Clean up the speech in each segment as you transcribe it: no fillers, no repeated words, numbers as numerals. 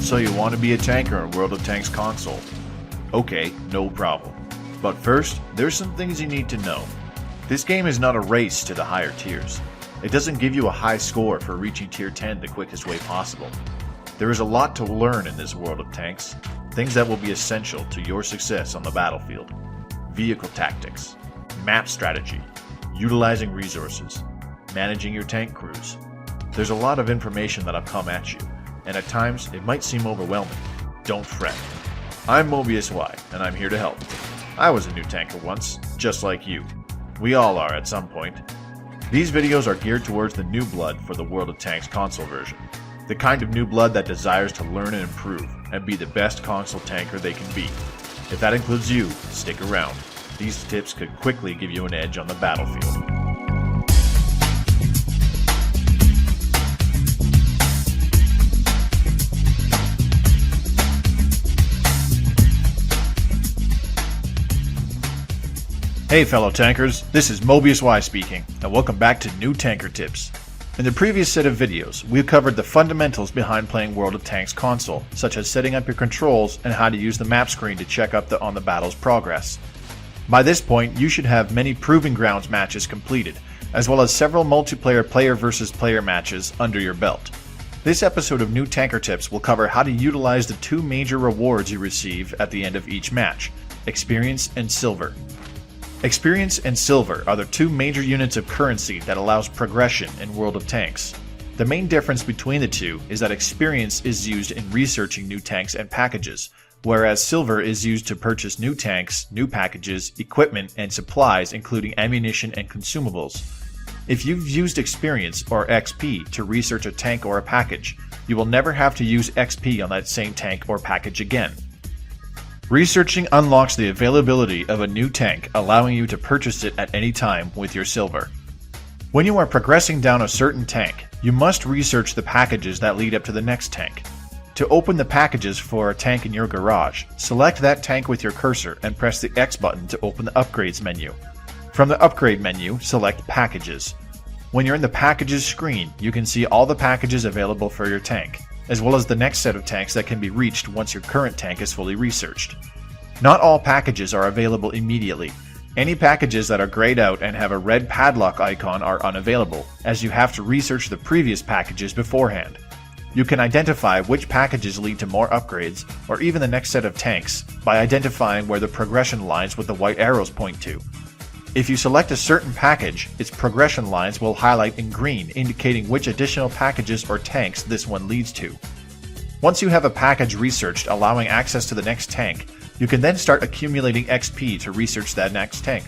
So you want to be a tanker in World of Tanks console? Okay, no problem. But first, there's some things you need to know. This game is not a race to the higher tiers. It doesn't give you a high score for reaching tier 10 the quickest way possible. There is a lot to learn in this World of Tanks, things that will be essential to your success on the battlefield. Vehicle tactics, map strategy, utilizing resources, managing your tank crews. There's a lot of information that'll come at you, and at times it might seem overwhelming. Don't fret. I'm Mobius Y, and I'm here to help. I was a new tanker once, just like you. We all are at some point. These videos are geared towards the new blood for the World of Tanks console version. The kind of new blood that desires to learn and improve, and be the best console tanker they can be. If that includes you, stick around. These tips could quickly give you an edge on the battlefield. Hey fellow tankers, this is Mobius Y speaking, and welcome back to New Tanker Tips. In the previous set of videos, we covered the fundamentals behind playing World of Tanks console, such as setting up your controls and how to use the map screen to check up on the battle's progress. By this point, you should have many Proving Grounds matches completed, as well as several multiplayer player versus player matches under your belt. This episode of New Tanker Tips will cover how to utilize the two major rewards you receive at the end of each match, Experience and Silver. Experience and Silver are the two major units of currency that allows progression in World of Tanks. The main difference between the two is that Experience is used in researching new tanks and packages, whereas Silver is used to purchase new tanks, new packages, equipment, and supplies including ammunition and consumables. If you've used Experience or XP to research a tank or a package, you will never have to use XP on that same tank or package again. Researching unlocks the availability of a new tank, allowing you to purchase it at any time with your Silver. When you are progressing down a certain tank, you must research the packages that lead up to the next tank. To open the packages for a tank in your garage, select that tank with your cursor and press the X button to open the Upgrades menu. From the Upgrade menu, select Packages. When you're in the Packages screen, you can see all the packages available for your tank, as well as the next set of tanks that can be reached once your current tank is fully researched. Not all packages are available immediately. Any packages that are grayed out and have a red padlock icon are unavailable, as you have to research the previous packages beforehand. You can identify which packages lead to more upgrades, or even the next set of tanks, by identifying where the progression lines with the white arrows point to. If you select a certain package, its progression lines will highlight in green, indicating which additional packages or tanks this one leads to. Once you have a package researched allowing access to the next tank, you can then start accumulating XP to research that next tank.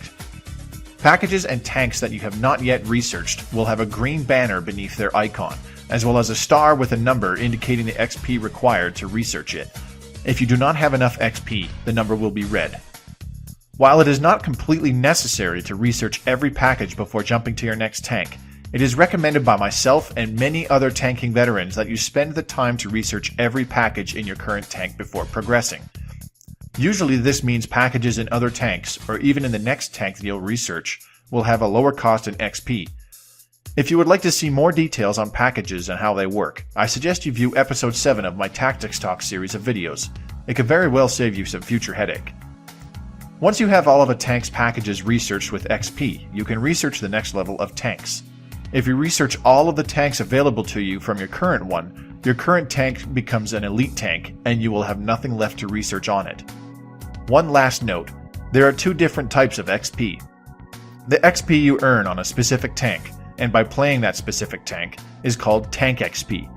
Packages and tanks that you have not yet researched will have a green banner beneath their icon, as well as a star with a number indicating the XP required to research it. If you do not have enough XP, the number will be red. While it is not completely necessary to research every package before jumping to your next tank, it is recommended by myself and many other tanking veterans that you spend the time to research every package in your current tank before progressing. Usually this means packages in other tanks, or even in the next tank that you'll research, will have a lower cost in XP. If you would like to see more details on packages and how they work, I suggest you view episode 7 of my Tactics Talk series of videos. It could very well save you some future headache. Once you have all of a tank's packages researched with XP, you can research the next level of tanks. If you research all of the tanks available to you from your current one, your current tank becomes an elite tank, and you will have nothing left to research on it. One last note, there are two different types of XP. The XP you earn on a specific tank, and by playing that specific tank, is called Tank XP.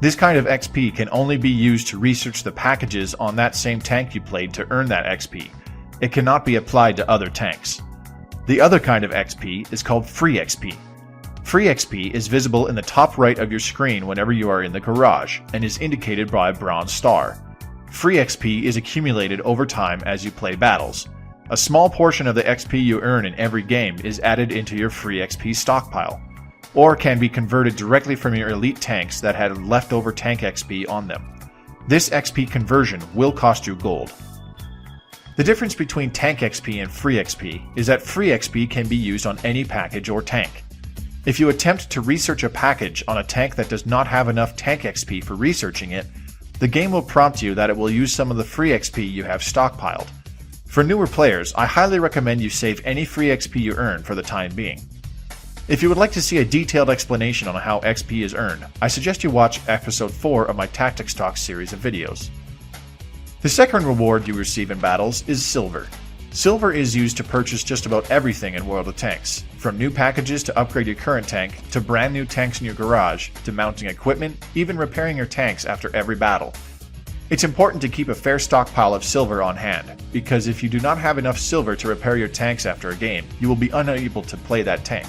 This kind of XP can only be used to research the packages on that same tank you played to earn that XP. It cannot be applied to other tanks. The other kind of XP is called Free XP. Free XP is visible in the top right of your screen whenever you are in the garage, and is indicated by a bronze star. Free XP is accumulated over time as you play battles. A small portion of the XP you earn in every game is added into your Free XP stockpile, or can be converted directly from your elite tanks that had leftover tank XP on them. This XP conversion will cost you gold. The difference between Tank XP and Free XP is that Free XP can be used on any package or tank. If you attempt to research a package on a tank that does not have enough Tank XP for researching it, the game will prompt you that it will use some of the free XP you have stockpiled. For newer players, I highly recommend you save any free XP you earn for the time being. If you would like to see a detailed explanation on how XP is earned, I suggest you watch episode 4 of my Tactics Talk series of videos. The second reward you receive in battles is silver. Silver is used to purchase just about everything in World of Tanks, from new packages to upgrade your current tank, to brand new tanks in your garage, to mounting equipment, even repairing your tanks after every battle. It's important to keep a fair stockpile of silver on hand, because if you do not have enough silver to repair your tanks after a game, you will be unable to play that tank.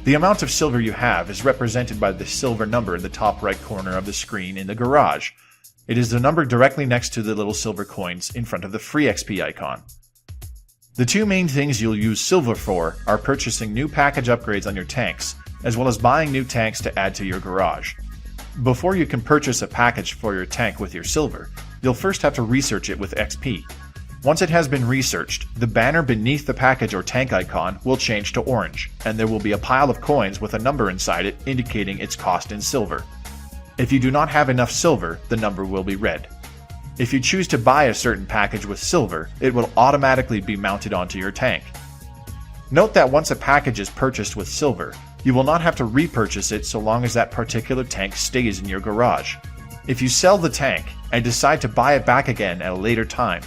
The amount of silver you have is represented by the silver number in the top right corner of the screen in the garage. It is the number directly next to the little silver coins in front of the free XP icon. The two main things you'll use silver for are purchasing new package upgrades on your tanks, as well as buying new tanks to add to your garage. Before you can purchase a package for your tank with your silver, you'll first have to research it with XP. Once it has been researched, the banner beneath the package or tank icon will change to orange, and there will be a pile of coins with a number inside it indicating its cost in silver. If you do not have enough silver, the number will be red. If you choose to buy a certain package with silver, it will automatically be mounted onto your tank. Note that once a package is purchased with silver, you will not have to repurchase it so long as that particular tank stays in your garage. If you sell the tank and decide to buy it back again at a later time,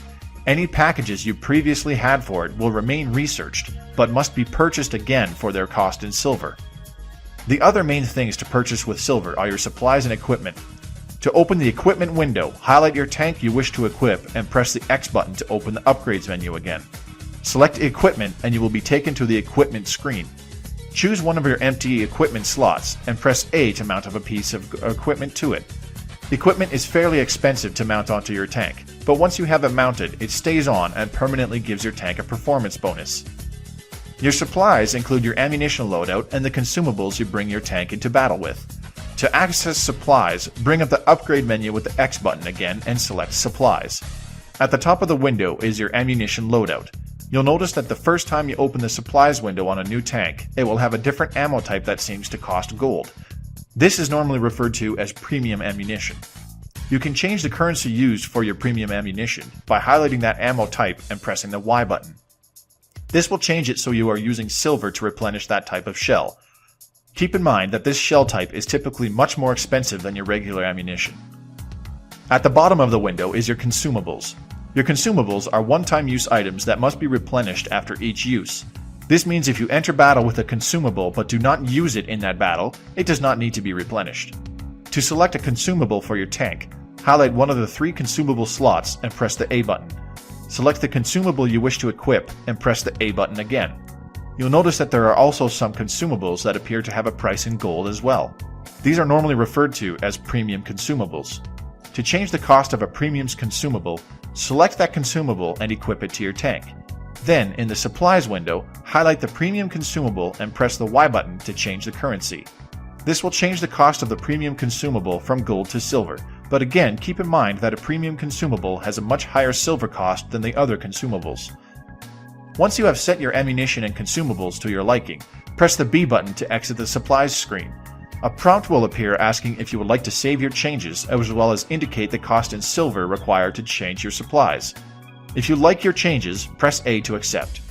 any packages you previously had for it will remain researched, but must be purchased again for their cost in silver. The other main things to purchase with silver are your supplies and equipment. To open the equipment window, highlight your tank you wish to equip and press the X button to open the upgrades menu again. Select equipment and you will be taken to the equipment screen. Choose one of your empty equipment slots and press A to mount up a piece of equipment to it. Equipment is fairly expensive to mount onto your tank, but once you have it mounted, it stays on and permanently gives your tank a performance bonus. Your supplies include your ammunition loadout and the consumables you bring your tank into battle with. To access supplies, bring up the upgrade menu with the X button again and select supplies. At the top of the window is your ammunition loadout. You'll notice that the first time you open the supplies window on a new tank, it will have a different ammo type that seems to cost gold. This is normally referred to as premium ammunition. You can change the currency used for your premium ammunition by highlighting that ammo type and pressing the Y button. This will change it so you are using silver to replenish that type of shell. Keep in mind that this shell type is typically much more expensive than your regular ammunition. At the bottom of the window is your consumables. Your consumables are one-time use items that must be replenished after each use. This means if you enter battle with a consumable but do not use it in that battle, it does not need to be replenished. To select a consumable for your tank, highlight one of the 3 consumable slots and press the A button. Select the consumable you wish to equip and press the A button again. You'll notice that there are also some consumables that appear to have a price in gold as well. These are normally referred to as premium consumables. To change the cost of a premium's consumable, select that consumable and equip it to your tank. Then, in the supplies window, highlight the premium consumable and press the Y button to change the currency. This will change the cost of the premium consumable from gold to silver, but again keep in mind that a premium consumable has a much higher silver cost than the other consumables. Once you have set your ammunition and consumables to your liking, press the B button to exit the supplies screen. A prompt will appear asking if you would like to save your changes as well as indicate the cost in silver required to change your supplies. If you like your changes, press A to accept.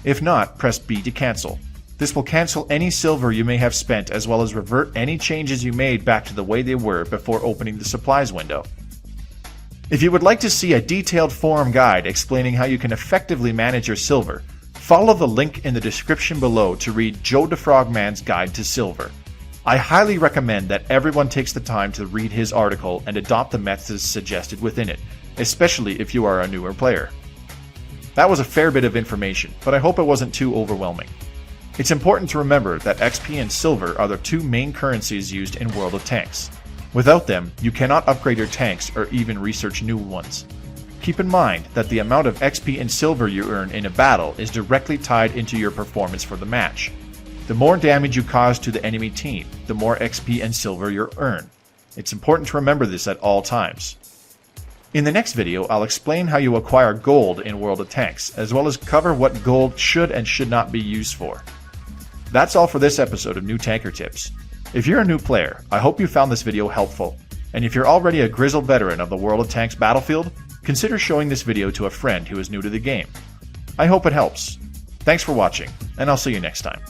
If not, press B to cancel. This will cancel any silver you may have spent as well as revert any changes you made back to the way they were before opening the supplies window. If you would like to see a detailed forum guide explaining how you can effectively manage your silver, follow the link in the description below to read Joe the Frogman's Guide to Silver. I highly recommend that everyone takes the time to read his article and adopt the methods suggested within it, especially if you are a newer player. That was a fair bit of information, but I hope it wasn't too overwhelming. It's important to remember that XP and silver are the 2 main currencies used in World of Tanks. Without them, you cannot upgrade your tanks or even research new ones. Keep in mind that the amount of XP and silver you earn in a battle is directly tied into your performance for the match. The more damage you cause to the enemy team, the more XP and silver you earn. It's important to remember this at all times. In the next video, I'll explain how you acquire gold in World of Tanks, as well as cover what gold should and should not be used for. That's all for this episode of New Tanker Tips. If you're a new player, I hope you found this video helpful. And if you're already a grizzled veteran of the World of Tanks battlefield, consider showing this video to a friend who is new to the game. I hope it helps. Thanks for watching, and I'll see you next time.